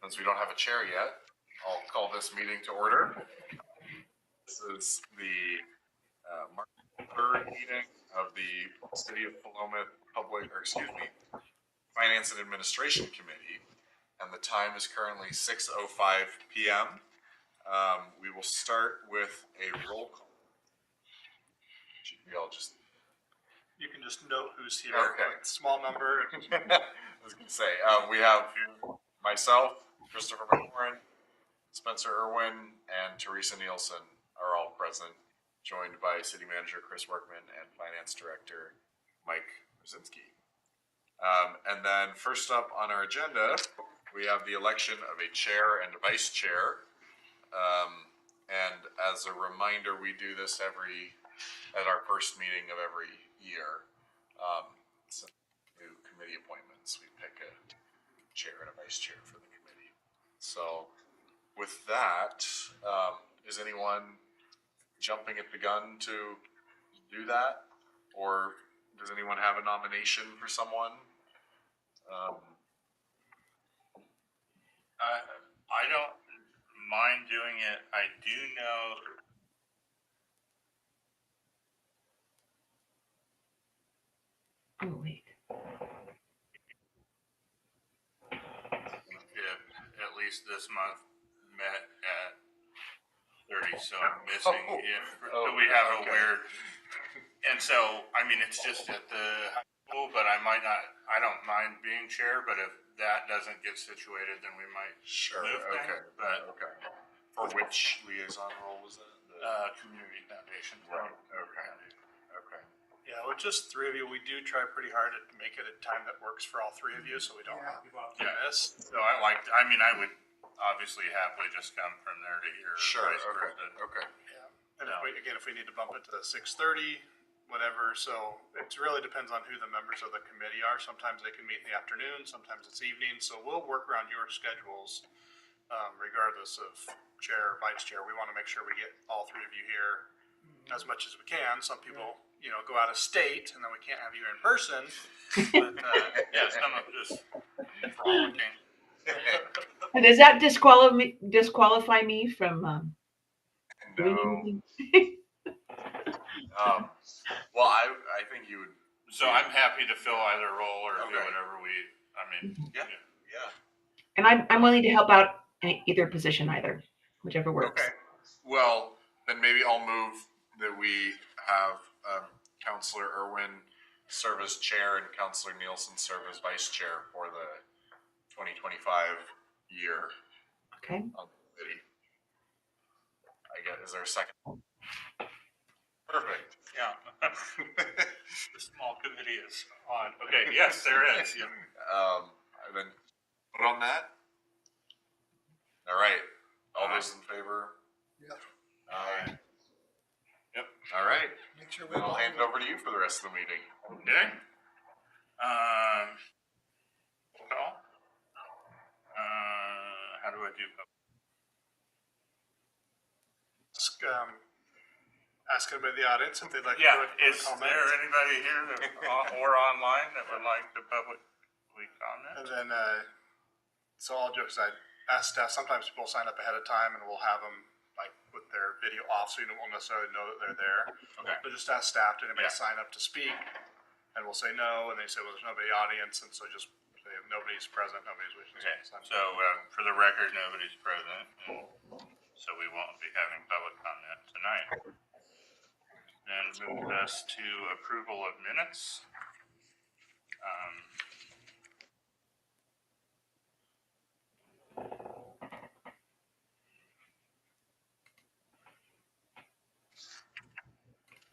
Since we don't have a chair yet, I'll call this meeting to order. This is the March 3rd meeting of the City of Philomath Finance and Administration Committee, and the time is currently 6:05 p.m. We will start with a roll call. You can just note who's here. Okay. Small number. I was going to say, we have myself, Christopher McLaurin, Spencer Irwin, and Teresa Nielsen are all present, joined by City Manager Chris Workman and Finance Director Mike Brzezinski. And then first up on our agenda, we have the election of a chair and a vice chair. And as a reminder, we do this at our first meeting of every year. Some new committee appointments, we pick a chair and a vice chair for the committee. So with that, is anyone jumping at the gun to do that? Or does anyone have a nomination for someone? I don't mind doing it. I do know. Oh, wait. If at least this month met at 30, so I'm missing. So we have a weird. And so, I mean, it's just at the high school, but I don't mind being chair, but if that doesn't get situated, then we might move Okay. things, but For which liaison role was that? community foundation. Right. Okay. Yeah, with just three of you, we do try pretty hard to make it a time that works for all three of you, so we don't have people have to miss. So I would obviously happily just come from there to here. Sure. Vice President. Okay. Yeah. And if we need to bump it to 6:30, whatever. So it really depends on who the members of the committee are. Sometimes they can meet in the afternoon, sometimes it's evening. So we'll work around your schedules, regardless of chair or vice chair. We want to make sure we get all three of you here as much as we can. Some people, go out of state, and then we can't have you in person. But some of just frolicking. And does that disqualify me from No. Well, I think you would. So I'm happy to fill either role or do whatever Yeah. And I'm willing to help out in either position, whichever works. Okay. Well, then maybe I'll move that we have Councillor Irwin serve as chair and Councillor Nielsen serve as vice chair for the 2025 year. Okay. On the committee. I guess, is there a second? Perfect. Yeah. The small committee is on. Okay. Yes, there is. Yeah. Then vote on that. All right. All those in favor? Yeah. Aye. Yep. All right. Make sure Then I'll hand it over to you for the rest of the meeting. Okay. Well, how do I do? Ask anybody in the audience if they'd like to is there anybody here or online that would like to publicly comment? And then, so all jokes aside, ask staff. Sometimes people sign up ahead of time, and we'll have them with their video off, so you won't necessarily know that they're there. Okay. But just ask staff, did anybody sign up to speak? And we'll say no, and they say, well, there's nobody audience, and so just say if nobody's present, nobody's wishing to sign up. So for the record, nobody's present, so we won't be having public comment tonight. Then move us to approval of minutes.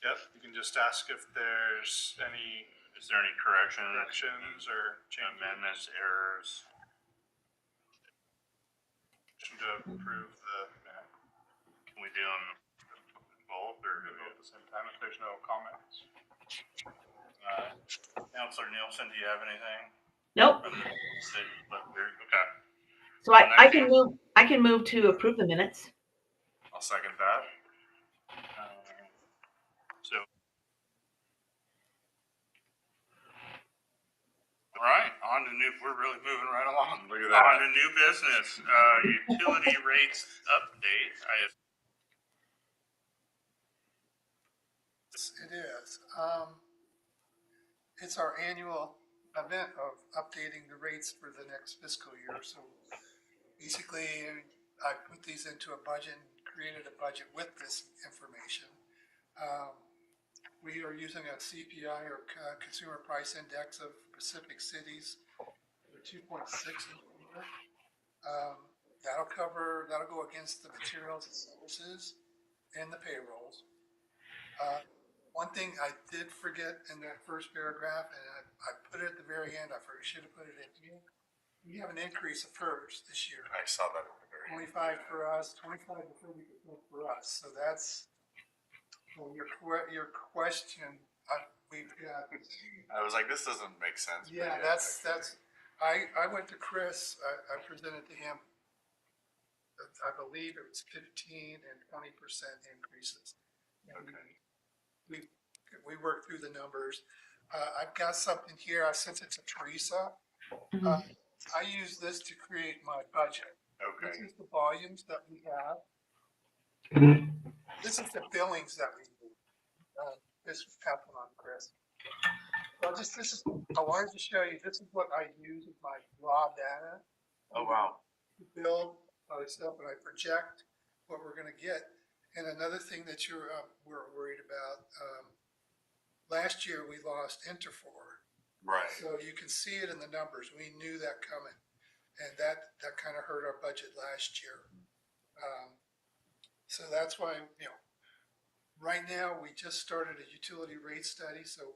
Yep, you can just ask if there's any. Is there any corrections or changes? Amendments, errors? To approve the. Can we do them both or do it at the same time if there's no comments? Councillor Nielsen, do you have anything? Nope. Okay. So I can move to approve the minutes. I'll second that. All right, on to new we're really moving right along. Look at that. On to new business, utility rates update. It is. It's our annual event of updating the rates for the next fiscal year. So basically, I put these into a budget and created a budget with this information. We are using a CPI or Consumer Price Index of Pacific Cities for 2.6 in the year. That'll go against the materials and services and the payrolls. One thing I did forget in that first paragraph, and I put it at the very end, I should have put it in here. We have an increase of PERS this year. I saw that at the very end. 25 for us, 25 to 30% for us. So that's your question. We've got. I was like, this doesn't make sense. Yeah, that's. I went to Chris. I presented to him. I believe it was 15 and 20% increases. Okay. We worked through the numbers. I've got something here. I sent it to Teresa. Mhm. I use this to create my budget. Okay. This is the volumes that we have. This is the billings that we do. This is passing on, Chris. So I wanted to show you, this is what I use with my raw data. Oh, wow. To build stuff, and I project what we're going to get. And another thing that we're worried about, last year we lost Interfor. Right. So you can see it in the numbers. We knew that coming. And that kind of hurt our budget last year. So that's why, right now we just started a utility rate study. So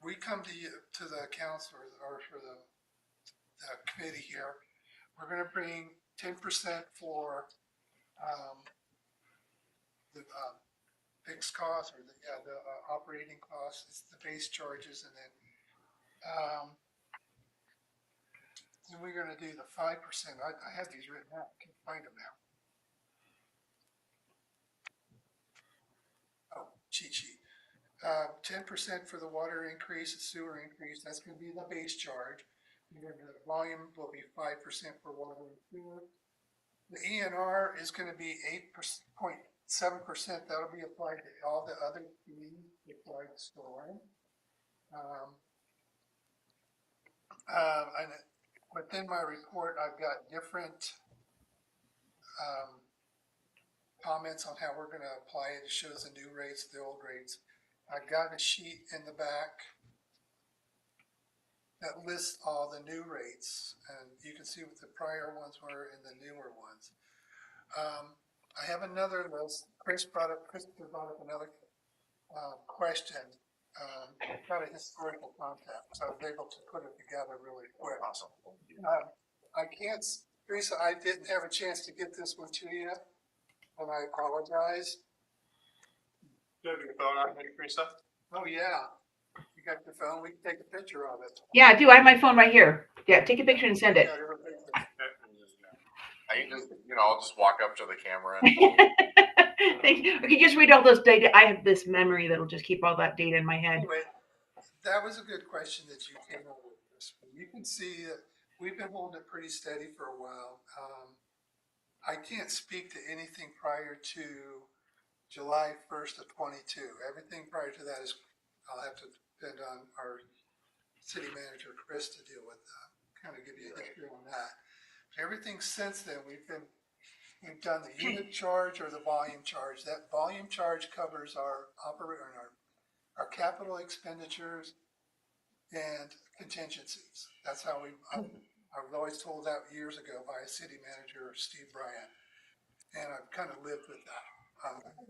we come to the council or for the committee here. We're going to bring 10% for the fixed costs or the operating costs. It's the base charges, and then we're going to do the 5%. I have these written out. I can't find them now. Oh, cheat sheet. 10% for the water increase, the sewer increase. That's going to be the base charge. The volume will be 5% for water and sewer. The ENR is going to be 8.7%. That'll be applied to all the other fees applied to storing. And within my report, I've got different comments on how we're going to apply it. It shows the new rates, the old rates. I've got a sheet in the back that lists all the new rates, and you can see what the prior ones were and the newer ones. I have another list. Christopher brought up another question about a historical context, so I was able to put it together really quick. Awesome. I can't, Teresa, I didn't have a chance to get this one to you, and I apologize. Do you have your phone on, Teresa? Oh, yeah. You got your phone? We can take a picture of it. Yeah, I do. I have my phone right here. Yeah, take a picture and send it. I can just, I'll just walk up to the camera. Thank you. Okay, just read all those data. I have this memory that'll just keep all that data in my head. Anyway, that was a good question that you came up with. You can see we've been holding it pretty steady for a while. I can't speak to anything prior to July 1st of 22. Everything prior to that I'll have to depend on our city manager, Chris, to deal with that, kind of give you a history on that. Everything since then, we've done the unit charge or the volume charge. That volume charge covers our capital expenditures and contingencies. That's how I was always told that years ago by a city manager, Steve Bryant, and I've kind of lived with that.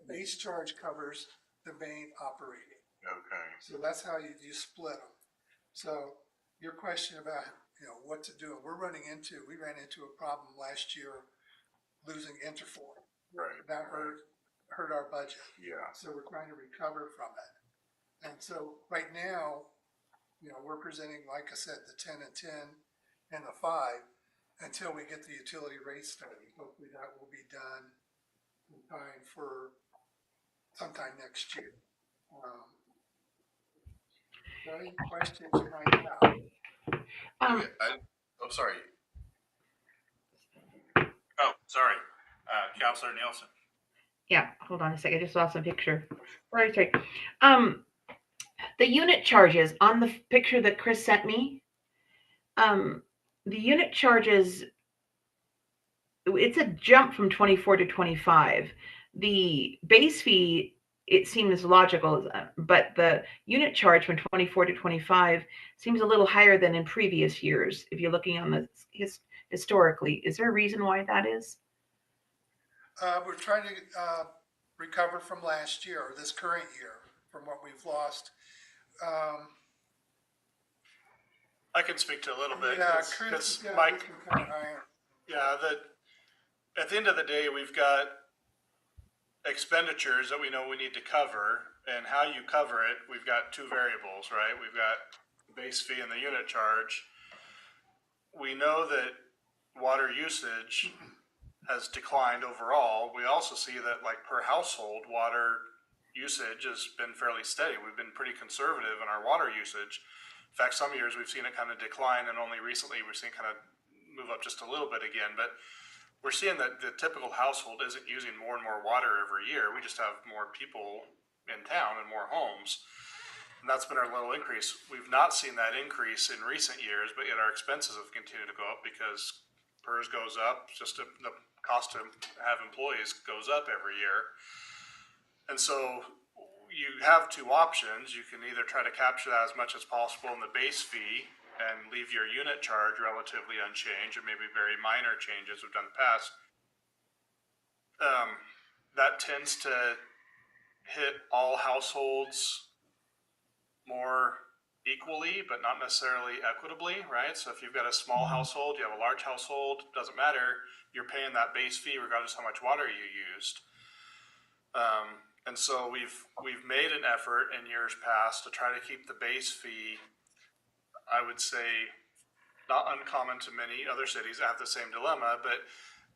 Base charge covers the main operating. Okay. So that's how you split them. So your question about what to do, we ran into a problem last year losing Interfor. Right. That hurt our budget. Yeah. So we're trying to recover from it. And so right now, we're presenting, like I said, the 10 and 10 and the 5 until we get the utility rate study. Hopefully that will be done in time for sometime next year. Any questions you might have? Um, Oh, sorry. Oh, sorry, Counselor Nielsen. yeah, hold on a second. I just saw some picture. Sorry. The unit charges on the picture that Chris sent me. The unit charges, it's a jump from 24 to 25. The base fee, it seems logical, but the unit charge from 24 to 25 seems a little higher than in previous years. If you're looking on the historically, is there a reason why that is? We're trying to recover from last year or this current year from what we've lost. I can speak to a little bit. Yeah, Cause, Chris, 'cause yeah, Mike, Chris can kind of iron. yeah, at the end of the day, we've got expenditures that we know we need to cover, and how you cover it, we've got two variables, right? We've got the base fee and the unit charge. We know that water usage has declined overall. We also see that, like, per household, water usage has been fairly steady. We've been pretty conservative in our water usage. In fact, some years we've seen it kind of decline, and only recently we've seen it kind of move up just a little bit again. But we're seeing that the typical household isn't using more and more water every year. We just have more people in town and more homes. And that's been our little increase. We've not seen that increase in recent years, but yet our expenses have continued to go up because PERS goes up, just the cost to have employees goes up every year. And so you have two options. You can either try to capture that as much as possible in the base fee and leave your unit charge relatively unchanged, or maybe very minor changes we've done in the past. That tends to hit all households more equally, but not necessarily equitably, right? So if you've got a small household, you have a large household, doesn't matter, you're paying that base fee regardless of how much water you used. And so we've made an effort in years past to try to keep the base fee, I would say, not uncommon to many other cities that have the same dilemma, but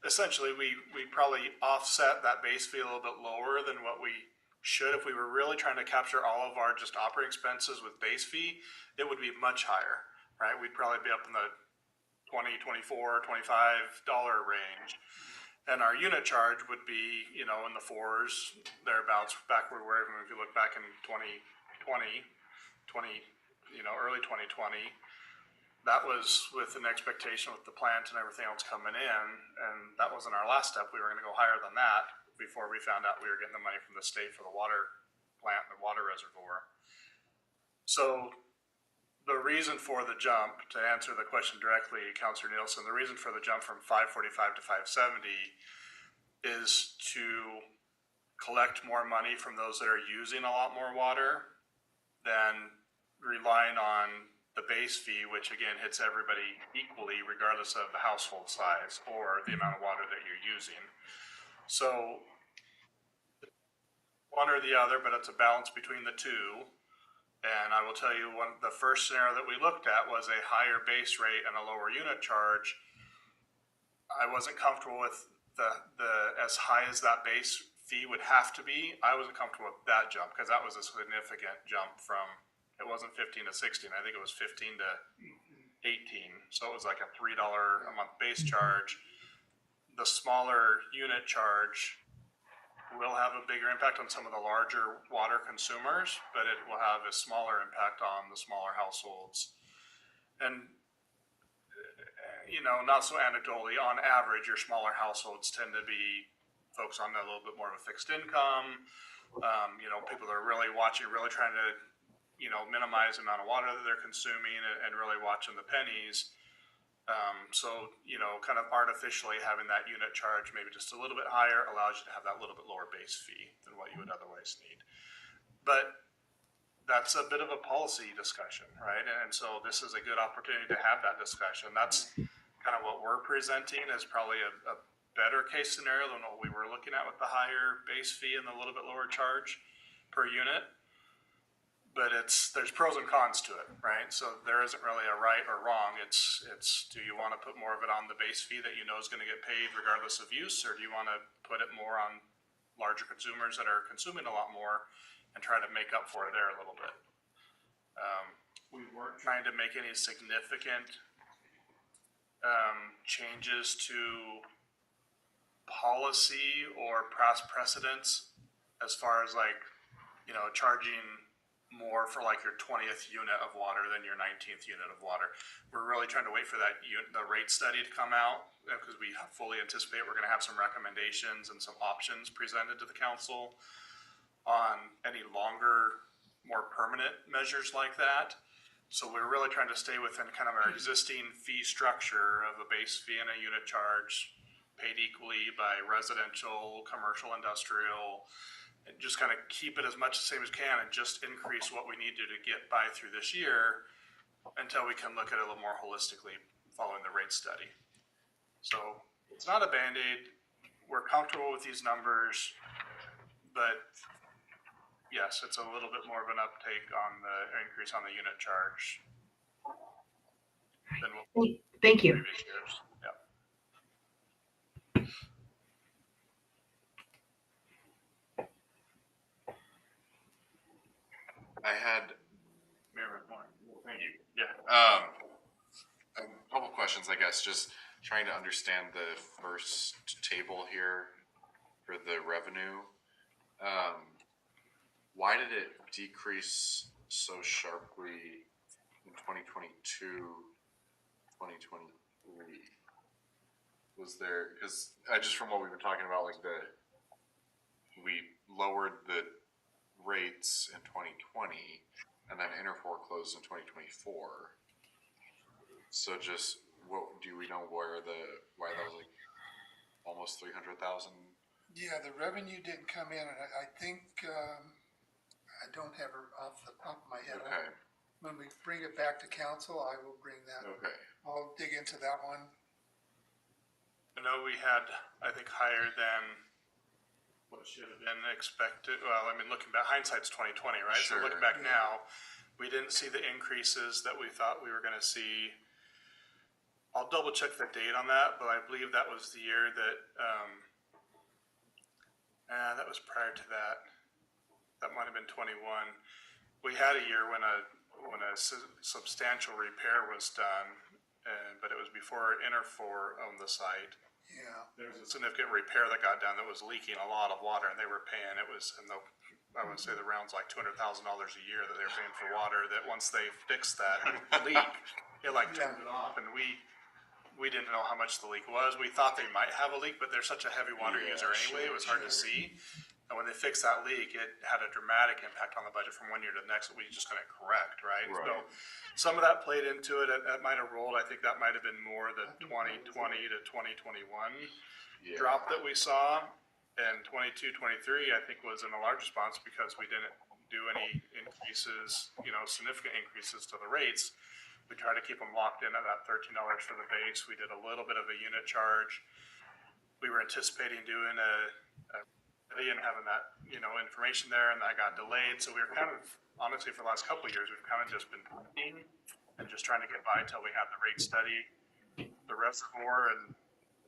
essentially we probably offset that base fee a little bit lower than what we should. If we were really trying to capture all of our just operating expenses with base fee, it would be much higher, right? We'd probably be up in the $20, $24, $25 range. And our unit charge would be, in the fours, thereabouts, backward wherever. If you look back in 2020, early 2020, that was with an expectation with the plant and everything else coming in, and that wasn't our last step. We were going to go higher than that before we found out we were getting the money from the state for the water plant and the water reservoir. So the reason for the jump, to answer the question directly, Councilor Nielsen, the reason for the jump from 545 to 570 is to collect more money from those that are using a lot more water than relying on the base fee, which again hits everybody equally regardless of the household size or the amount of water that you're using. So one or the other, but it's a balance between the two. And I will tell you, the first scenario that we looked at was a higher base rate and a lower unit charge. I wasn't comfortable with the as high as that base fee would have to be. I wasn't comfortable with that jump because that was a significant jump from, it wasn't 15 to 16. I think it was 15 to 18. So it was like a $3 a month base charge. The smaller unit charge will have a bigger impact on some of the larger water consumers, but it will have a smaller impact on the smaller households. And, not so anecdotally, on average, your smaller households tend to be folks on a little bit more of a fixed income, people that are really watching, really trying to, minimize the amount of water that they're consuming and really watching the pennies. So, kind of artificially having that unit charge maybe just a little bit higher allows you to have that little bit lower base fee than what you would otherwise need. But that's a bit of a policy discussion, right? And so this is a good opportunity to have that discussion. That's kind of what we're presenting as probably a better case scenario than what we were looking at with the higher base fee and the little bit lower charge per unit. But there's pros and cons to it, right? So there isn't really a right or wrong. It's do you want to put more of it on the base fee that you know is going to get paid regardless of use, or do you want to put it more on larger consumers that are consuming a lot more and try to make up for it there a little bit? we weren't trying to make any significant changes to policy or past precedents as far as like, you know, charging more for like your 20th unit of water than your 19th unit of water. We're really trying to wait for the rate study to come out because we fully anticipate we're going to have some recommendations and some options presented to the council on any longer, more permanent measures like that. So we're really trying to stay within kind of our existing fee structure of a base fee and a unit charge paid equally by residential, commercial, industrial, and just kind of keep it as much the same as can and just increase what we need to get by through this year until we can look at it a little more holistically following the rate study. So it's not a Band-Aid. We're comfortable with these numbers, but yes, it's a little bit more of an uptake on the increase on the unit charge than what Thank you. previous years. Yeah. I had Mayor McMorrin. thank you. Yeah. A couple questions, I guess. Just trying to understand the first table here for the revenue. Why did it decrease so sharply in 2022, 2023? Was there, because just from what we've been talking about, like we lowered the rates in 2020 and then Interfor closed in 2024. So just what do we know why that was like almost 300,000? Yeah, the revenue didn't come in, and I think, I don't have her off the top of my head. Okay. When we bring it back to council, I will bring that. Okay. I'll dig into that one. I know we had, I think, higher than what should have been expected. Well, I mean, looking back, hindsight's 2020, right? Sure. So looking back Yeah. now, we didn't see the increases that we thought we were going to see. I'll double check the date on that, but I believe that was the year that, that was prior to that. That might have been 21. We had a year when a substantial repair was done, but it was before Interfor owned the site. Yeah. There was a significant repair that got done that was leaking a lot of water, and they were paying. It was in the, I would say the round's like $200,000 a year that they were paying for water. That once they fixed that leak, it like turned it off, and we didn't know how much the leak was. We thought they might have a leak, but they're such a heavy water user anyway. It was hard to see. And when they fixed that leak, it had a dramatic impact on the budget from one year to the next that we just couldn't correct, right? Right. So some of that played into it. That might have rolled. I think that might have been more the 2020 to 2021 drop that we saw. And 22, 23, I think was in a large response because we didn't do any increases, significant increases to the rates. We tried to keep them locked in at that $13 for the base. We did a little bit of a unit charge. We were anticipating doing a and having that, information there, and that got delayed. So we were kind of, honestly, for the last couple of years, we've kind of just been punting and just trying to get by until we had the rate study, the reservoir, and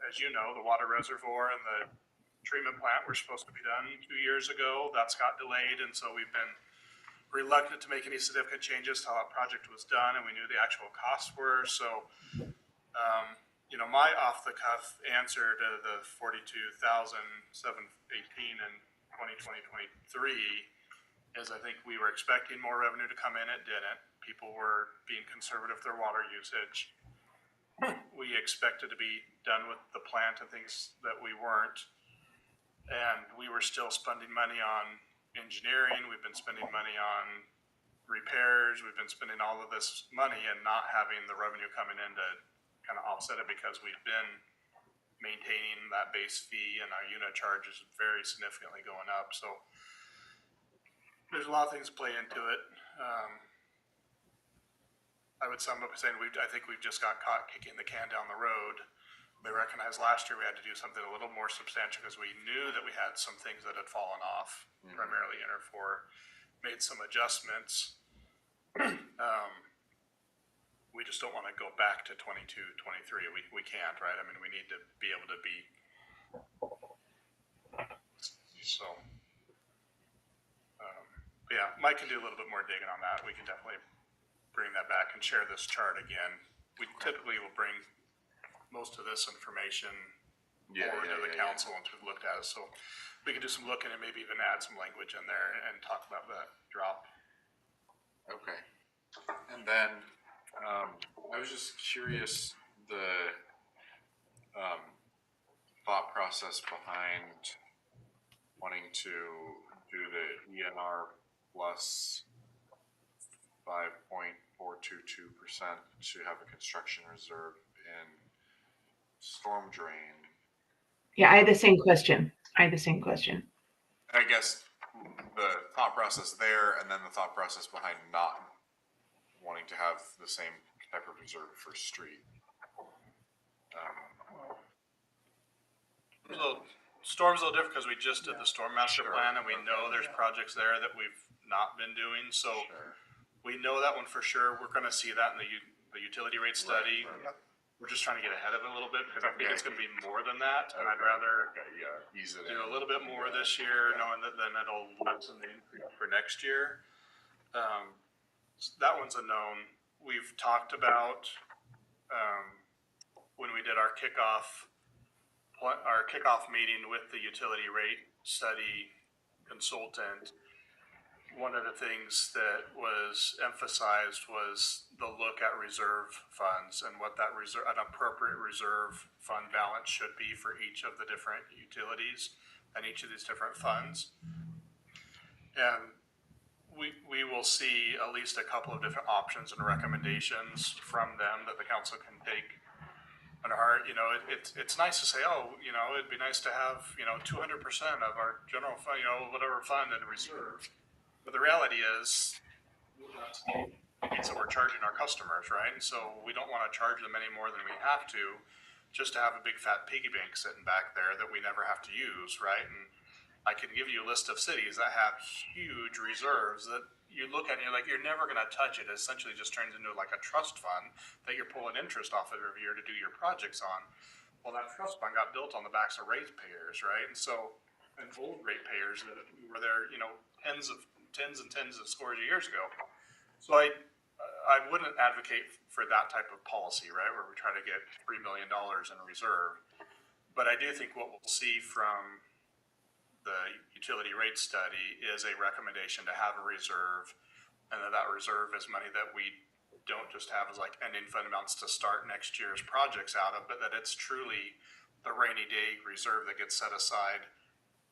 as you know, the water reservoir and the treatment plant were supposed to be done 2 years ago. That's got delayed, and so we've been reluctant to make any significant changes to how that project was done, and we knew the actual costs were. So, my off-the-cuff answer to the $42,718 in 2023 is I think we were expecting more revenue to come in. It didn't. People were being conservative with their water usage. We expected to be done with the plant and things that we weren't. And we were still spending money on engineering. We've been spending money on repairs. We've been spending all of this money and not having the revenue coming in to kind of offset it because we've been maintaining that base fee and our unit charge is very significantly going up. So there's a lot of things play into it. I would sum up by saying I think we've just got caught kicking the can down the road. We recognized last year we had to do something a little more substantial because we knew that we had some things that had fallen off, primarily Interfor, made some adjustments. We just don't want to go back to 22, 23. We can't, right? I mean, we need to be able to be. So, yeah, Mike can do a little bit more digging on that. We can definitely bring that back and share this chart again. We typically will bring most of this information forward to the council once we've looked at it. So we could do some looking and maybe even add some language in there and talk about that drop. Okay. And then, I was just curious, the, thought process behind wanting to do the ENR plus 5.422% to have a construction reserve in storm drain. Yeah, I had the same question. And I guess the thought process there, and then the thought process behind not wanting to have the same type of reserve for street. Storm's a little different because we just did the storm master Sure. plan, and we know there's projects there that we've not been doing. So Sure. we know that one for sure. We're going to see that in the utility rate study. Right. We're just trying to get ahead of it a little bit because I think it's going to be more than that, and I'd rather ease it do in. a little bit more this year, knowing that then it'll lessen the increase for next year. That one's a known. We've talked about when we did our kickoff meeting with the utility rate study consultant. One of the things that was emphasized was the look at reserve funds and what that an appropriate reserve fund balance should be for each of the different utilities and each of these different funds. And we will see at least a couple of different options and recommendations from them that the council can take. And it's nice to say, it'd be nice to have 200% of our general fund, whatever fund in reserve. But the reality is, so we're charging our customers, right? And so we don't want to charge them any more than we have to, just to have a big fat piggy bank sitting back there that we never have to use, right? And I can give you a list of cities that have huge reserves that you look at and you're like, you're never going to touch it. It essentially just turns into like a trust fund that you're pulling interest off of every year to do your projects on. Well, that trust fund got built on the backs of ratepayers, right? And old ratepayers that were there, tens and tens of scores of years ago. So I wouldn't advocate for that type of policy, right, where we try to get $3 million in reserve. But I do think what we'll see from the utility rate study is a recommendation to have a reserve, and that reserve is money that we don't just have as like ending fund amounts to start next year's projects out of, but that it's truly the rainy day reserve that gets set aside,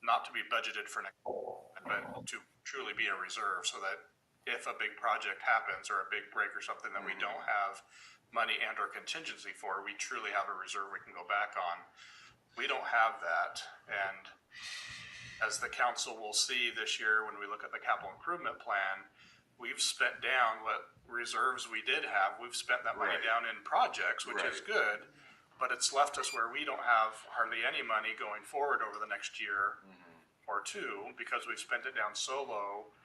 not to be budgeted for next year, but to truly be a reserve, so that if a big project happens or a big break or something that we don't have money and or contingency for, we truly have a reserve we can go back on. We don't have that, and as the council will see this year when we look at the capital improvement plan, we've spent down what reserves we did have. We've spent that money down in projects, which is good, but it's left us where we don't have hardly any money going forward over the next year or two because we've spent it down so low.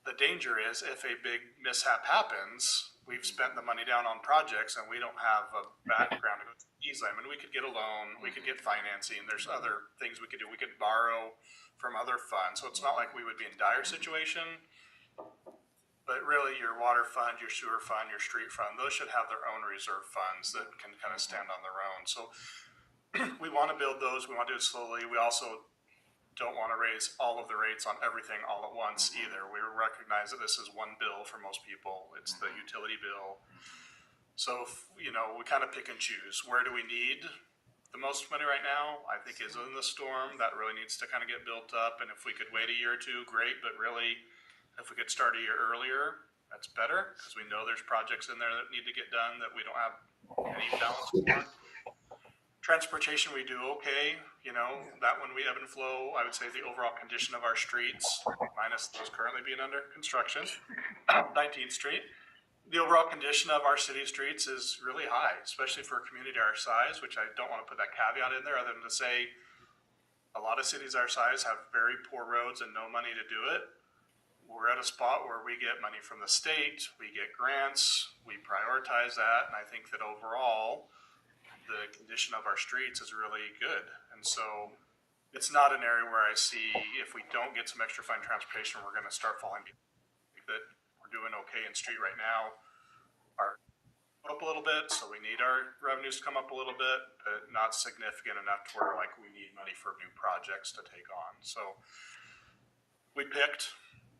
The danger is if a big mishap happens, we've spent the money down on projects and we don't have a background to go easily. I mean, we could get a loan, we could get financing, there's other things we could do. We could borrow from other funds. So it's not like we would be in dire situation, but really your water fund, your sewer fund, your street fund, those should have their own reserve funds that can kind of stand on their own. So we want to build those. We want to do it slowly. We also don't want to raise all of the rates on everything all at once either. We recognize that this is one bill for most people. It's the utility bill. So, we kind of pick and choose. Where do we need the most money right now? I think is in the storm. That really needs to kind of get built up. And if we could wait a year or two, great. But really, if we could start a year earlier, that's better because we know there's projects in there that need to get done that we don't have any balance for. Transportation, we do okay. That one we ebb and flow. I would say the overall condition of our streets, minus those currently being under construction, 19th Street, the overall condition of our city streets is really high, especially for a community our size, which I don't want to put that caveat in there other than to say a lot of cities our size have very poor roads and no money to do it. We're at a spot where we get money from the state, we get grants, we prioritize that, and I think that overall the condition of our streets is really good. And so it's not an area where I see if we don't get some extra fund transportation, we're going to start falling behind. That we're doing okay in street right now. Our up a little bit, so we need our revenues to come up a little bit, but not significant enough to where like we need money for new projects to take on. So we picked,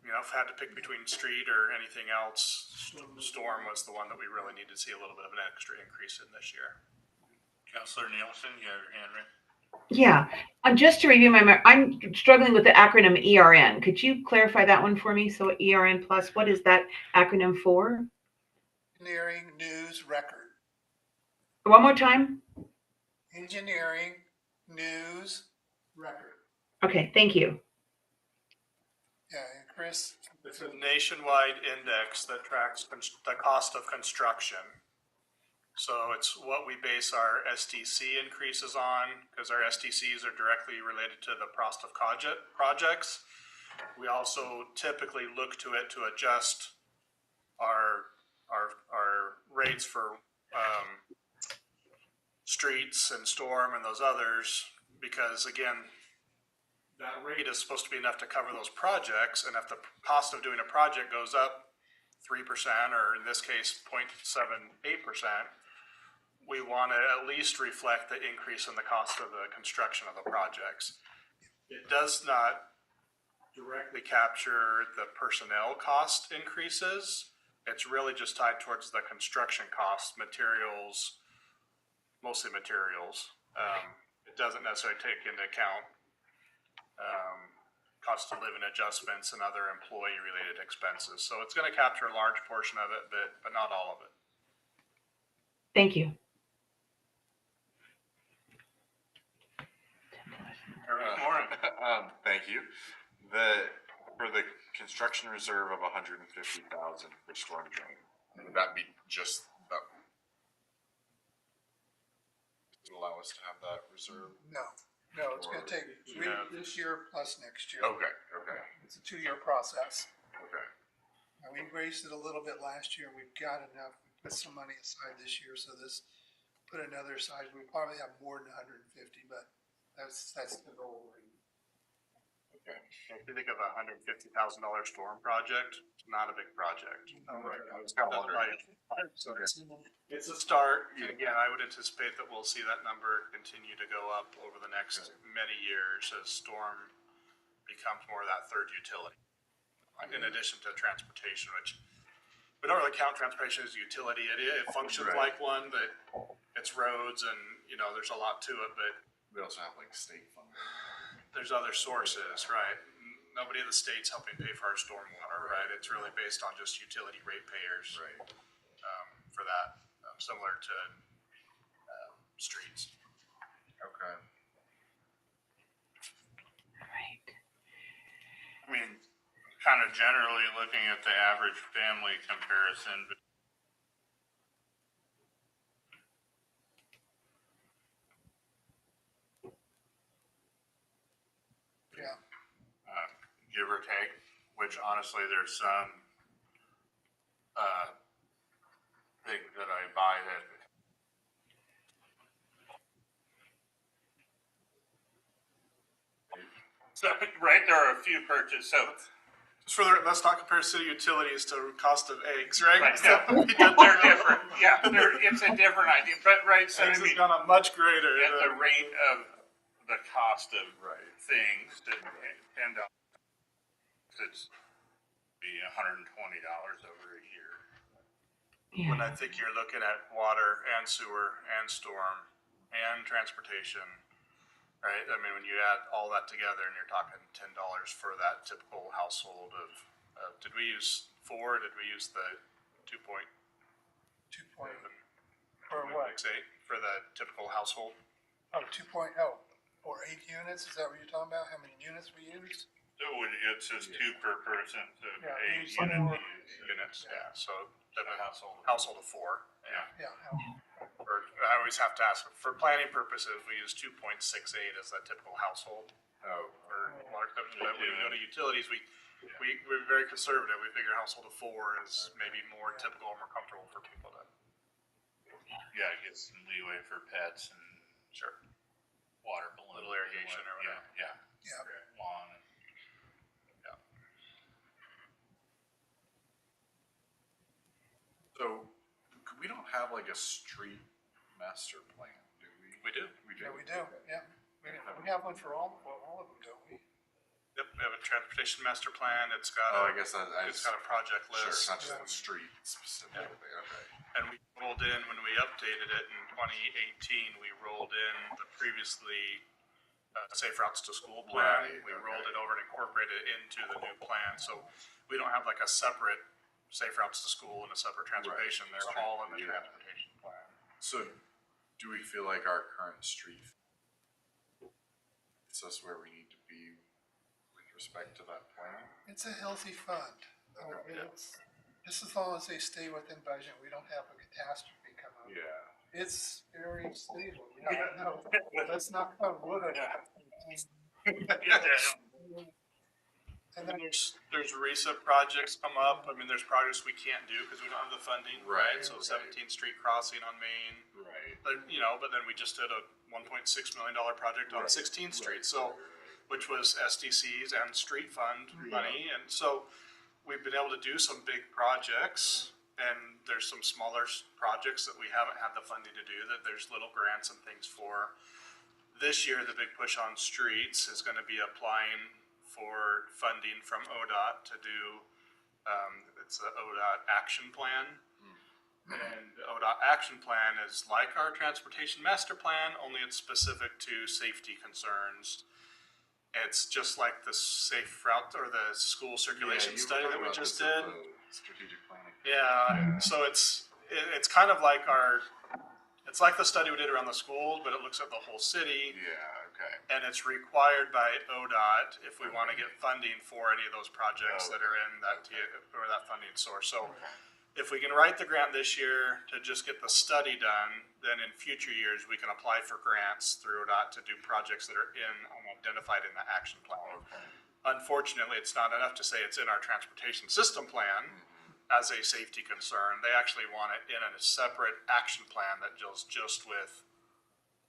had to pick between street or anything else. Storm was the one that we really needed to see a little bit of an extra increase in this year. Counselor Nielsen, you have your hand raised. Yeah, just to review I'm struggling with the acronym ERN. Could you clarify that one for me? So ERN plus, what is that acronym for? Engineering News Record. One more time. Engineering News Record. Okay, thank you. Yeah, and Chris. It's a nationwide index that tracks the cost of construction. So it's what we base our STC increases on, because our STCs are directly related to the cost of projects. We also typically look to it to adjust our rates for streets and storm and those others, because again, that rate is supposed to be enough to cover those projects, and if the cost of doing a project goes up 3%, or in this case 0.78%, we want to at least reflect the increase in the cost of the construction of the projects. It does not directly capture the personnel cost increases. It's really just tied towards the construction costs, materials, mostly materials. It doesn't necessarily take into account cost of living adjustments and other employee related expenses. So it's going to capture a large portion of it, but not all of it. Thank you. Thank you. For the construction reserve of $150,000 for storm drain, would that be just that? To allow us to have that reserve? No, it's going to take this year plus next year. Okay. It's a 2-year process. Okay. Now, we raised it a little bit last year. We've got enough. We put some money aside this year, so put another aside. We probably have more than 150, but that's the goal. Okay. If you think of a $150,000 storm project, it's not a big project. Right. I was kind of wondering. So it's a start. Again, I would anticipate that we'll see that number continue to go up over the next many years as storm becomes more of that third utility. In addition to transportation, which we don't really count transportation as a utility. It functions like one, but it's roads and, there's a lot to it, but we also have like state funding. There's other sources, right? Nobody in the state's helping pay for our stormwater, right? It's really based on just utility ratepayers, right? For that, similar to streets. Okay. Right. I mean, kind of generally looking at the average family comparison. Yeah. Give or take, which honestly there's some things that I buy that right, there are a few purchases. So let's not compare city utilities to cost of eggs, right? Right, no, they're different. Yeah, it's a different idea, but right. So eggs has gone up much greater. At the rate of the cost of things that tend to it's be $120 over a year. Yeah. When I think you're looking at water and sewer and storm and transportation, right? I mean, when you add all that together and you're talking $10 for that typical household of, did we use 4? Did we use the 2 point? 2 point. For what? 6.8 for the typical household? Oh, 2.0. Or 8 units? Is that what you're talking about? How many units we used? It says 2 per person, so 8 units. Yeah. So the household of 4. Yeah. I always have to ask for planning purposes. We use 2.68 as that typical household. For water companies, but when we go to utilities, we're very conservative. We figure household of 4 is maybe more typical and more comfortable for people to. Yeah, it gets some leeway for pets and water balloon, little irrigation or whatever. Yeah. Lawn. So we don't have like a street master plan, do we? We do. We do. Yeah, we do, yeah. We have one for all of them, don't we? Yep, we have a transportation master plan. It's got Oh, a, I guess it's got a project sure, list. it's not just on street specifically. Okay. And we rolled in, when we updated it in 2018, we rolled in the previously Safe Routes to School plan. Right, We okay. rolled it over and incorporated it into the new plan. So we don't have like a separate Safe Routes to School and a separate transportation. Right. They're all in the Yeah. transportation plan. So, do we feel like our current street gets us where we need to be with respect to that plan? It's a healthy fund. Okay. Just as long as they stay within budget, we don't have a catastrophe come up. Yeah. It's very stable, yeah, no, let's knock on wood. And then There's recent projects come up. I mean, there's projects we can't do because we don't have the funding, right? Right, So right. 17th Street crossing on Main, Right. but, but then we just did a $1.6 million project on Right. 16th Street, so, which was SDCs and street fund money, and so we've been able to do some big projects, and there's some smaller projects that we haven't had the funding to do, that there's little grants and things for. This year, the big push on streets is gonna be applying for funding from ODOT to do, it's the ODOT action plan. And the ODOT action plan is like our transportation master plan, only it's specific to safety concerns. It's just like the safe route or the school circulation you were study that talking we about just this at did. the strategic planning. Yeah, so it's kind of like it's like the study we did around the schools, but it looks at the whole city. Yeah. Okay. And it's required by ODOT if we want to get funding for any of those projects that are in that or that funding source. So if we can write the grant this year to just get the study done, then in future years we can apply for grants through ODOT to do projects that are identified in the action plan. Okay. Unfortunately, it's not enough to say it's in our transportation system plan as a safety concern. They actually want it in a separate action plan that deals just with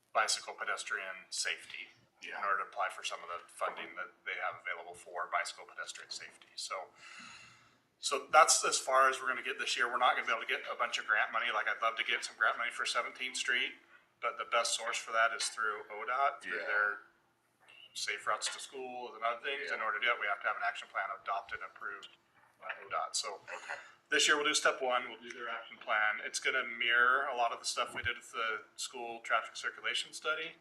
bicycle pedestrian safety in order to apply for some of the funding that they have available for bicycle pedestrian safety. So that's as far as we're going to get this year. We're not going to be able to get a bunch of grant money. Like, I'd love to get some grant money for 17th Street, but the best source for that is through ODOT, through their safe routes to schools and other things. In order to do it, we have to have an action plan adopted and approved by ODOT. So this year we'll do step one. We'll do their action plan. It's going to mirror a lot of the stuff we did with the school traffic circulation study.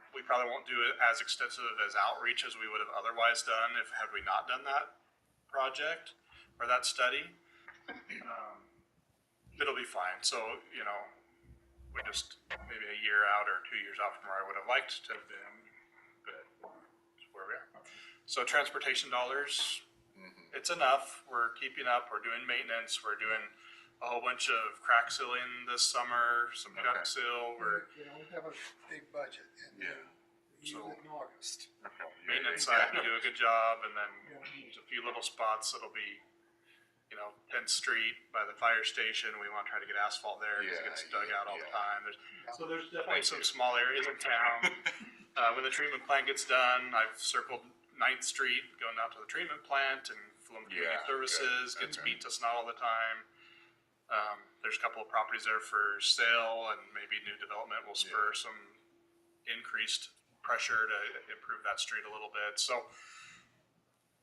We probably won't do it as extensive as outreach as we would have otherwise done had we not done that project or that study. It'll be fine. So, we just maybe a year out or 2 years out from where I would have liked to have been, but it's where we are. So transportation dollars, it's enough. We're keeping up. We're doing maintenance. We're doing a whole bunch of crack sealing this summer, some cut seal. We have a big budget, and we use So- it in August. Maintenance side, we do a good job, and then there's a few little spots that'll be, 10th Street by the fire station. We want to try to get asphalt there because it gets dug out all the time. There's definitely some small areas in town. When the treatment plant gets done, I've circled 9th Street going out to the treatment plant, and Fulham Community Services gets beat to snot all the time. There's a couple of properties there for sale, and maybe new development will spur some increased pressure to improve that street a little bit. So,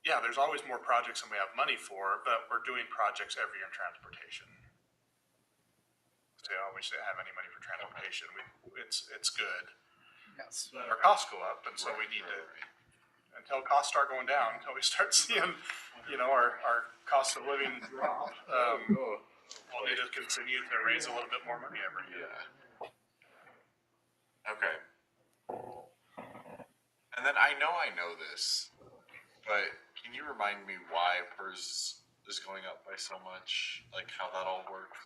yeah, there's always more projects than we have money for, but we're doing projects every year in transportation. So I wish they have any money for transportation. It's good. Yes. But our costs go up, and so we need to, until costs start going down, until we start seeing, our cost of living drop, we'll need to continue to raise a little bit more money every year. Okay. And then I know this, but can you remind me why PERS is going up by so much? Like, how that all works?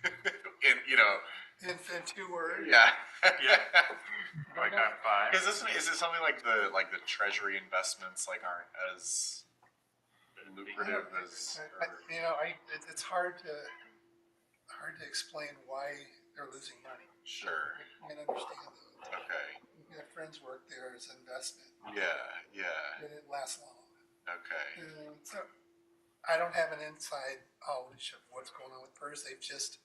And In 2 words. yeah. Like that five. Is it something like the treasury investments aren't as lucrative as? It's hard to explain why they're losing money. Sure. I can understand those. Okay. My friends work there as investment, Yeah. but it lasts long. Okay. So I don't have an inside knowledge of what's going on with PERS. They've just,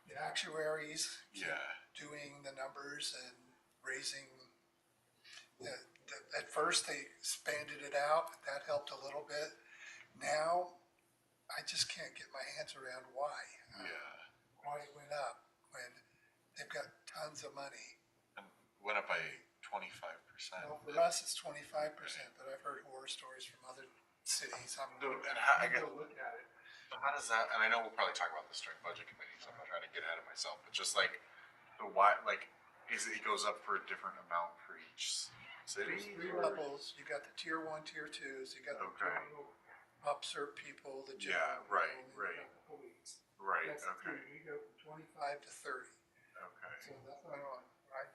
the actuaries keep doing the numbers and raising. At first they expanded it out. That helped a little bit. Now I just can't get my hands around why. Why it went up when they've got tons of money. And went up by 25%. Well, for us, it's 25%, but I've heard horror stories from other cities. And how, I I'm get, gonna look at it. how does that? And I know we'll probably talk about this during budget committee, so I'm not trying to get ahead of myself. But just like the why, like, is it goes up for a different amount for each city? There's three levels. You got the tier 1, tier 2s. You got the Okay. general upserve people, the Yeah, general right, people, and right. you got the police. Right. That's the Okay. three. We go from 25 to 30. Okay. So that's what I want, right?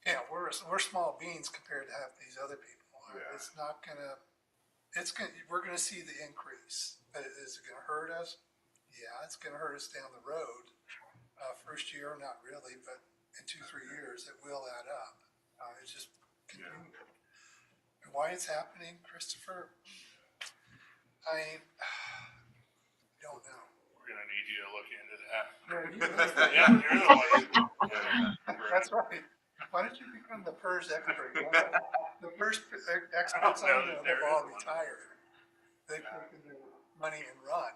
Yeah, we're small beans compared to half these other people. Yeah. It's not gonna. We're gonna see the increase, but is it gonna hurt us? Yeah, it's gonna hurt us down the road. First year, not really, but in 2-3 years, it will add up. It's just continuing. And why it's happening, Christopher? I don't know. We're gonna need you to look into that. Yeah, You're the one. that's right. Why don't you become the PERS expert? The first experts I know have all retired. They've taken their money and run.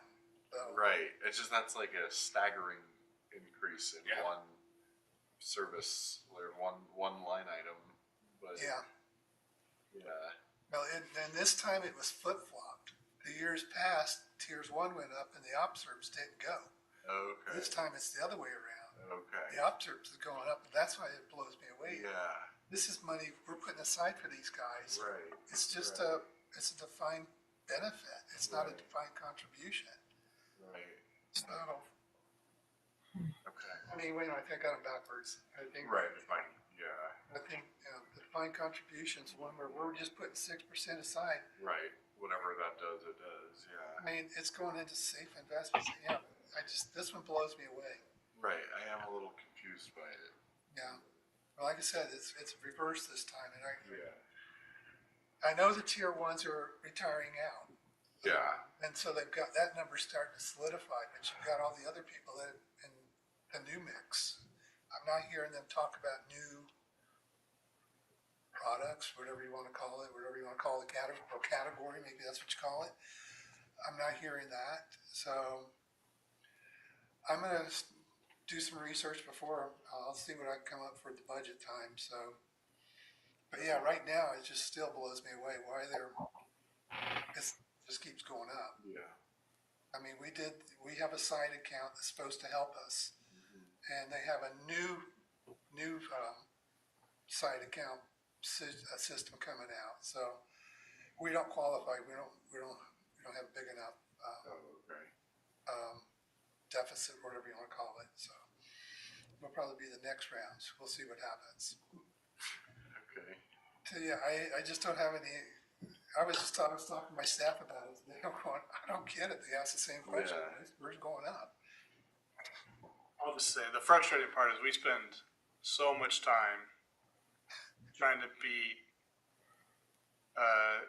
So. Right. It's just that's like a staggering increase in one service or one line item. But Yeah. Well, and this time it was flip flopped. The years past, tiers 1 went up and the observes didn't go. Okay. This time it's the other way around. Okay. The observes is going up, and that's why it blows me away. Yeah. This is money we're putting aside for these guys. Right. It's just right. it's a defined benefit. It's not a defined contribution. Right. So, Okay. I mean, wait a minute, I think I got them backwards. I think Right. Fine. Yeah. I think the defined contributions, one where we're just putting 6% aside. Right. Whatever that does, it does. Yeah. I mean, it's going into safe investments. Yeah, this one blows me away. Right. I am a little confused by it. Yeah. Well, like I said, it's reversed this time, and Yeah. I know the tier 1s are retiring out. Yeah. And so they've got that number starting to solidify, but you've got all the other people that in the new mix. I'm not hearing them talk about new products, whatever you want to call it, whatever you want to call the category, maybe that's what you call it. I'm not hearing that. So I'm going to do some research before I'll see what I can come up for the budget time. So, but yeah, right now it just still blows me away why it just keeps going up. Yeah. I mean, we have a side account that's supposed to help us, and they have a new side account system coming out. So we don't qualify. We don't have big enough Okay. deficit, whatever you want to call it. So it'll probably be the next rounds. We'll see what happens. Okay. So yeah, I just don't have any. I was talking to my staff about it. They don't going, I don't get it. They ask the same question. Yeah. Where's going up? I'll just say the frustrating part is we spend so much time trying to be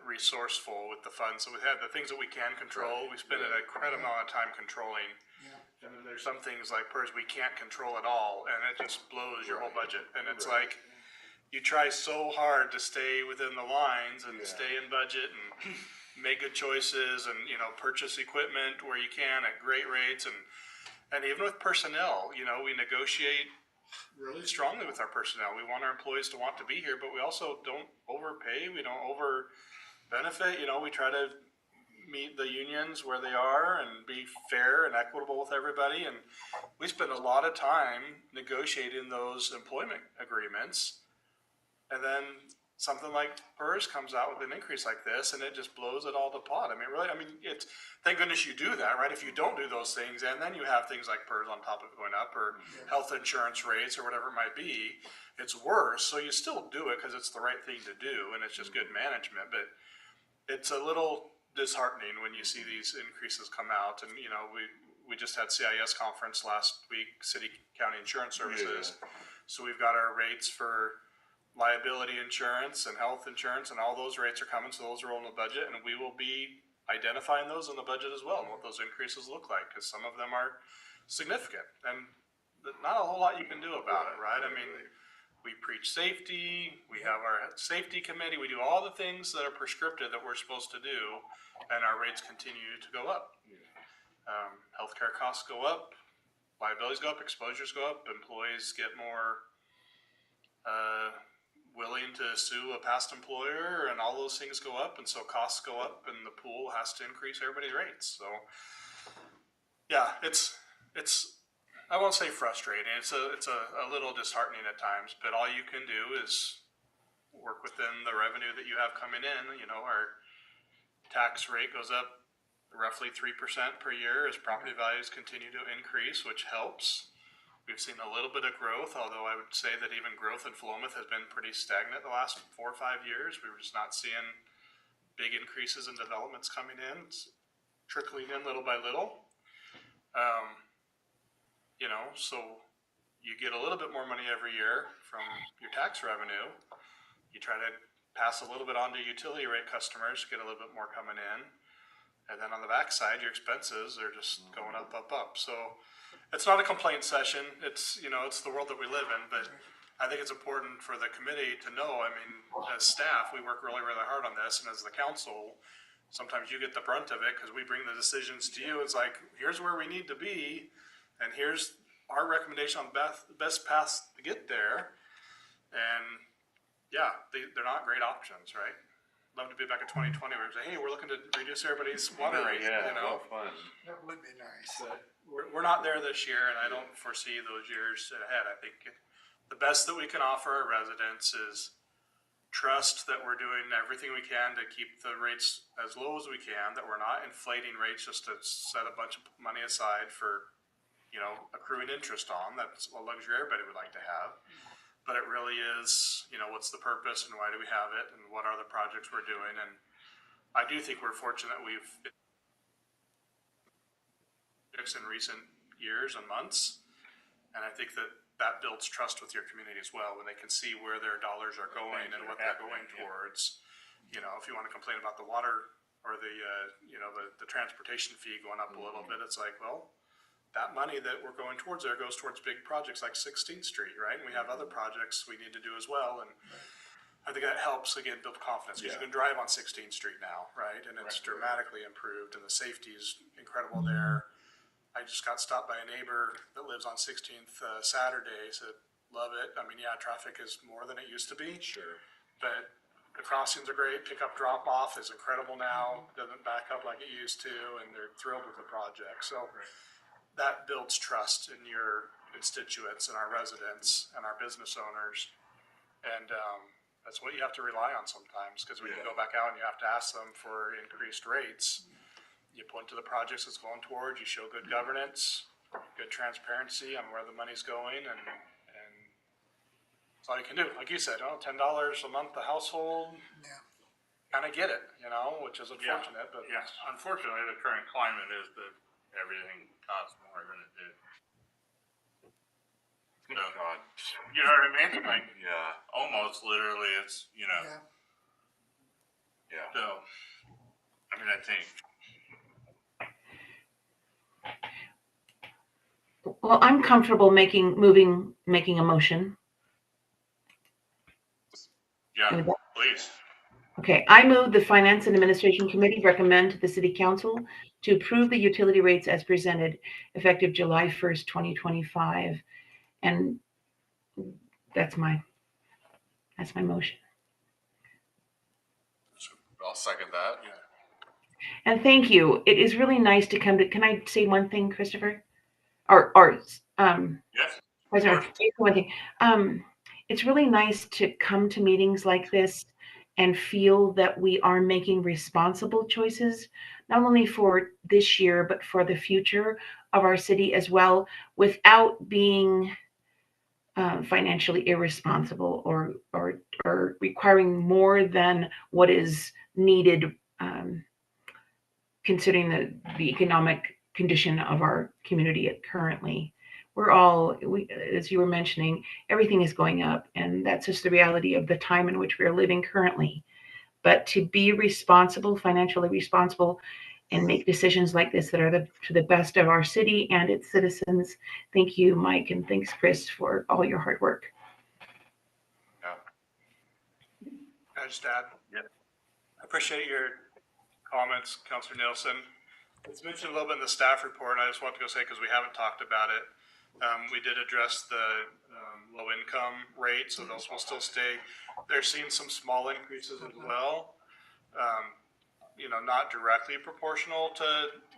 resourceful with the funds. So we have the things that we can control. We spend an incredible amount of time controlling. Yeah. And then there's some things like PERS we can't control at all, and it just blows your whole budget. And it's like you try so hard to stay within the lines and stay in budget and make good choices and purchase equipment where you can at great rates and even with personnel, we negotiate really strongly with our personnel. We want our employees to want to be here, but we also don't overpay. We don't over benefit. We try to meet the unions where they are and be fair and equitable with everybody. And we spend a lot of time negotiating those employment agreements. And then something like PERS comes out with an increase like this, and it just blows it all to pot. It's thank goodness you do that, right? If you don't do those things, and then you have things like PERS on top of it going up, or health insurance rates, or whatever it might be, it's worse. So you still do it because it's the right thing to do, and it's just good management. But it's a little disheartening when you see these increases come out. And we just had CIS conference last week, City County Insurance Services. So we've got our rates for liability insurance and health insurance, and all those rates are coming, so those are all in the budget, and we will be identifying those in the budget as well and what those increases look like, because some of them are significant and not a whole lot you can do about it, right? I mean, we preach safety, we have our safety committee, we do all the things that are prescriptive that we're supposed to do, and our rates continue to go up. Healthcare costs go up, liabilities go up, exposures go up, employees get more willing to sue a past employer, and all those things go up, and so costs go up, and the pool has to increase everybody's rates. So, yeah, it's I won't say frustrating. It's a little disheartening at times, but all you can do is work within the revenue that you have coming in. You know, our tax rate goes up roughly 3% per year as property values continue to increase, which helps. We've seen a little bit of growth, although I would say that even growth in Philomath has been pretty stagnant the last 4 or 5 years. We were just not seeing big increases in developments coming in. It's trickling in little by little. You know, so you get a little bit more money every year from your tax revenue. You try to pass a little bit on to utility rate customers, get a little bit more coming in. And then on the backside, your expenses are just going up, up, up. So it's not a complaint session. It's, you know, it's the world that we live in. But I think it's important for the committee to know, I mean, as staff, we work really, really hard on this. And as the council, sometimes you get the brunt of it because we bring the decisions to you. It's like, here's where we need to be. And here's our recommendation on the best paths to get there. And yeah, they're not great options, right? Love to be back in 2020 where we say, hey, we're looking to reduce everybody's water rate. Yeah, you know, fun. That would be nice. but we're not there this year, and I don't foresee those years ahead. I think the best that we can offer our residents is trust that we're doing everything we can to keep the rates as low as we can, that we're not inflating rates just to set a bunch of money aside for, you know, accruing interest on. That's a luxury everybody would like to have. But it really is, you know, what's the purpose and why do we have it and what are the projects we're doing? And I do think we're fortunate we've in recent years and months. And I think that builds trust with your community as well when they can see where their dollars are going and what they're going towards. You know, if you want to complain about the water or the, you know, the transportation fee going up a little bit, it's like, well, that money that we're going towards there goes towards big projects like 16th Street, right? And we have other projects we need to do as well. And I think that helps, again, build confidence because you can drive on 16th Street now, right? And it's dramatically improved and the safety is incredible there. I just got stopped by a neighbor that lives on 16th Saturday, said, love it. I mean, yeah, traffic is more than it used to be. Sure. But the crossings are great. Pick up, drop off is incredible now. Doesn't back up like it used to. And they're thrilled with the project. So that builds trust in your constituents and our residents and our business owners. And that's what you have to rely on sometimes because when you go back out and you have to ask them for increased rates, you point to the projects it's going towards, you show good governance, good transparency on where the money's going, and that's all you can do. Like you said, $10 a month a household, kind of get it, you know, which is unfortunate. But yes, unfortunately, the current climate is that everything costs more than it did. So, God. you know what I mean? Like, Yeah. almost literally, it's, you know. Yeah. So, I mean, I think. Well, I'm comfortable making a motion. Yeah, please. Okay, I move the Finance and Administration Committee recommend to the City Council to approve the utility rates as presented effective July 1st, 2025. And that's my motion. I'll second that. yeah, And thank you. It is really nice to come to, can I say one thing, Christopher? Yes. President, one thing. It's really nice to come to meetings like this and feel that we are making responsible choices, not only for this year, but for the future of our city as well, without being financially irresponsible or requiring more than what is needed, considering the economic condition of our community currently. As you were mentioning, everything is going up, and that's just the reality of the time in which we are living currently. but to be responsible, financially responsible, and make decisions like this that are to the best of our city and its citizens. Thank you, Mike, and thanks, Chris, for all your hard work. Can I just add? Yeah. I appreciate your comments, Councilor Nielsen. It's mentioned a little bit in the staff report, and I just want to go say, because we haven't talked about it, we did address the low income rate, so those will still stay. They're seeing some small increases as well. Not directly proportional to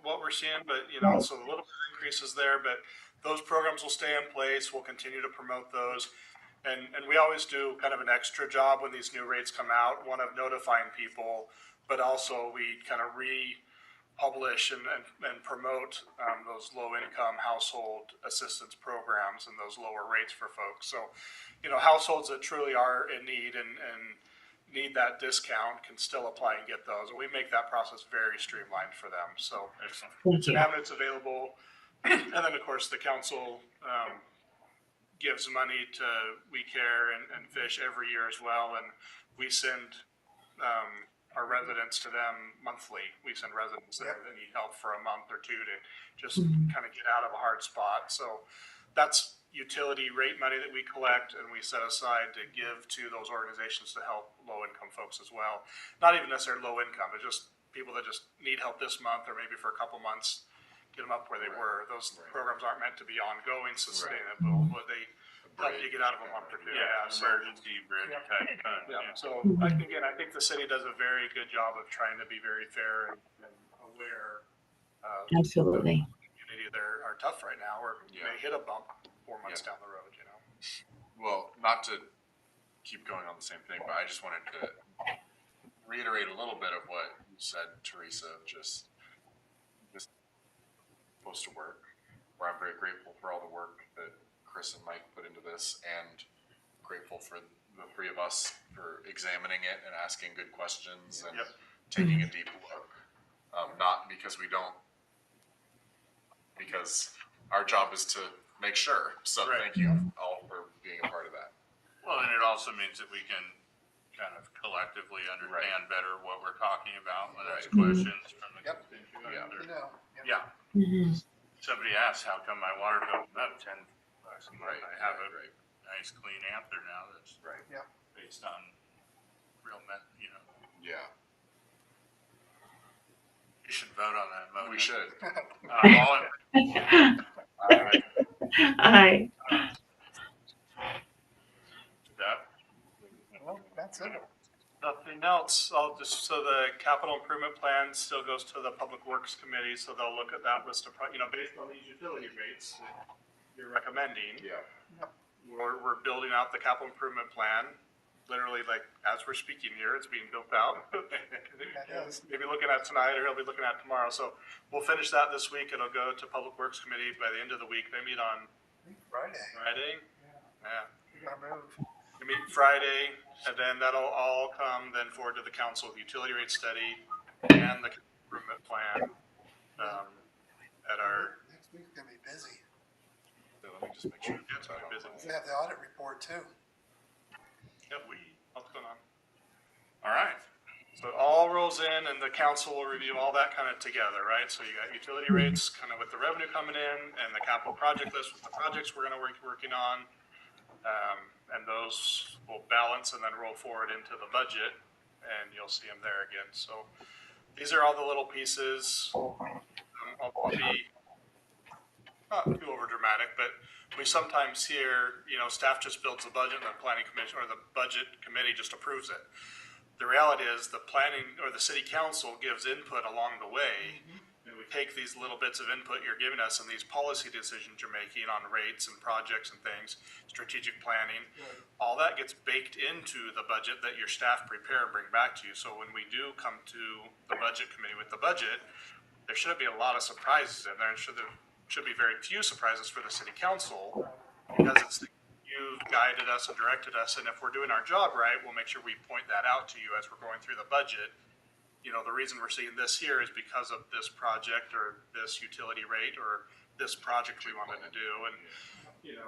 what we're seeing, but, so a little bit of increases there, but those programs will stay in place. We'll continue to promote those. And we always do kind of an extra job when these new rates come out, one of notifying people, but also we kind of republish and promote those low-income household assistance programs and those lower rates for folks. So, households that truly are in need and need that discount can still apply and get those. And we make that process very streamlined for them. So it's an avenue that's available. And then, of course, the council gives money to We Care and Fish every year as well, and we send our residents to them monthly. We send residents there that need help for a month or two to just kind of get out of a hard spot. So that's utility rate money that we collect and we set aside to give to those organizations to help low-income folks as well. Not even necessarily low income, but just people that just need help this month or maybe for a couple months, get them up where they were. Those programs aren't meant to be ongoing, sustainable, but they help you get out of a month or two. Emergency bridge type fund. So I think the city does a very good job of trying to be very fair and aware. Absolutely. The community there are tough right now, or you may hit a bump 4 months down the road. Well, not to keep going on the same thing, but I just wanted to reiterate a little bit of what you said, Teresa. Just supposed to work. Where I'm very grateful for all the work that Chris and Mike put into this, and grateful for the three of us for examining it and asking good questions and taking a deep look. Not because because our job is to make sure. So thank you all for being a part of that. Well, and it also means that we can kind of collectively understand better what we're talking about when there's questions from the constituents. Somebody asks, how come my water bill went up $10 a month? I have a nice clean answer now that's based on real Yeah. You should vote on that motion. We should. Aye. Well, that's it. Nothing else. So the capital improvement plan still goes to the Public Works Committee, so they'll look at that list of, based on these utility rates that you're recommending. Yeah. We're building out the capital improvement plan. Literally, like, as we're speaking here, it's being built out. Maybe looking at tonight, or he'll be looking at tomorrow. So we'll finish that this week. It'll go to Public Works Committee by the end of the week. They meet on Friday. Yeah. We gotta move. We meet Friday, and then that'll all come then forward to the council with the utility rate study and the improvement plan at our. Next week's gonna be busy. So let me just make sure. It's gonna be busy. We have the audit report too. Yep, what's going on? All right. So it all rolls in, and the council will review all that kind of together, right? So you got utility rates kind of with the revenue coming in, and the capital project list with the projects we're going to working on, and those will balance and then roll forward into the budget, and you'll see them there again. So these are all the little pieces. I'll be not too over dramatic, but we sometimes hear, staff just builds the budget and the planning commission or the budget committee just approves it. The reality is the planning or the city council gives input along the way, and we take these little bits of input you're giving us and these policy decisions you're making on rates and projects and things, strategic planning, all that gets baked into the budget that your staff prepare and bring back to you. So when we do come to the budget committee with the budget, there shouldn't be a lot of surprises in there, and should be very few surprises for the city council, because you've guided us and directed us, and if we're doing our job right, we'll make sure we point that out to you as we're going through the budget. The reason we're seeing this here is because of this project or this utility rate or this project we wanted to do, and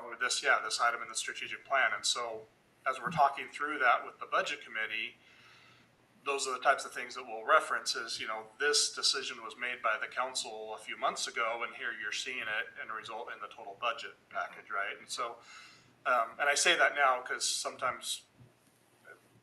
or this item in the strategic plan. And so as we're talking through that with the budget committee, those are the types of things that we'll reference is, this decision was made by the council a few months ago, and here you're seeing it and result in the total budget package, right? And so, and I say that now because sometimes,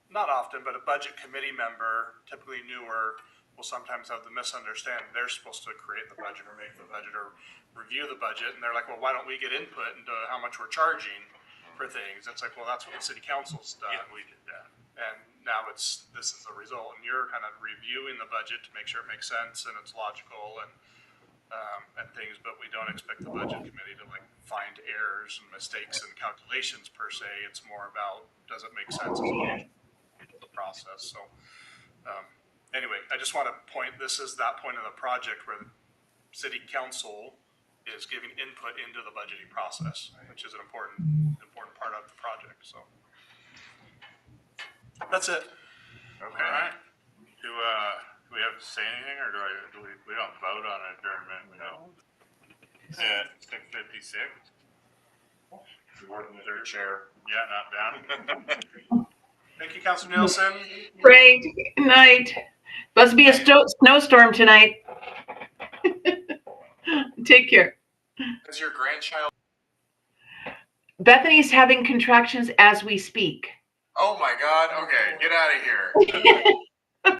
not often, but a budget committee member, typically newer, will sometimes have the misunderstanding they're supposed to create the budget or make the budget or review the budget, and they're like, well, why don't we get input into how much we're charging for things? It's like, well, that's what the city council's done. Yeah, we did that. And now this is the result, and you're kind of reviewing the budget to make sure it makes sense and it's logical and things, but we don't expect the budget committee to like find errors and mistakes in calculations per se. It's more about, does it make sense as the process? So anyway, I just want to this is that point of the project where the city council is giving input into the budgeting process, which is an important part of the project. So that's it. Okay. All right. Do we have to say anything, or do we don't vote on adjournment? We don't. At 6:56. Third chair. Yeah, not bad. Thank you, Councilor Nielsen. Great night. Must be a snowstorm tonight. Take care. Is your grandchild? Bethany's having contractions as we speak. Oh my God. Okay, get out of here.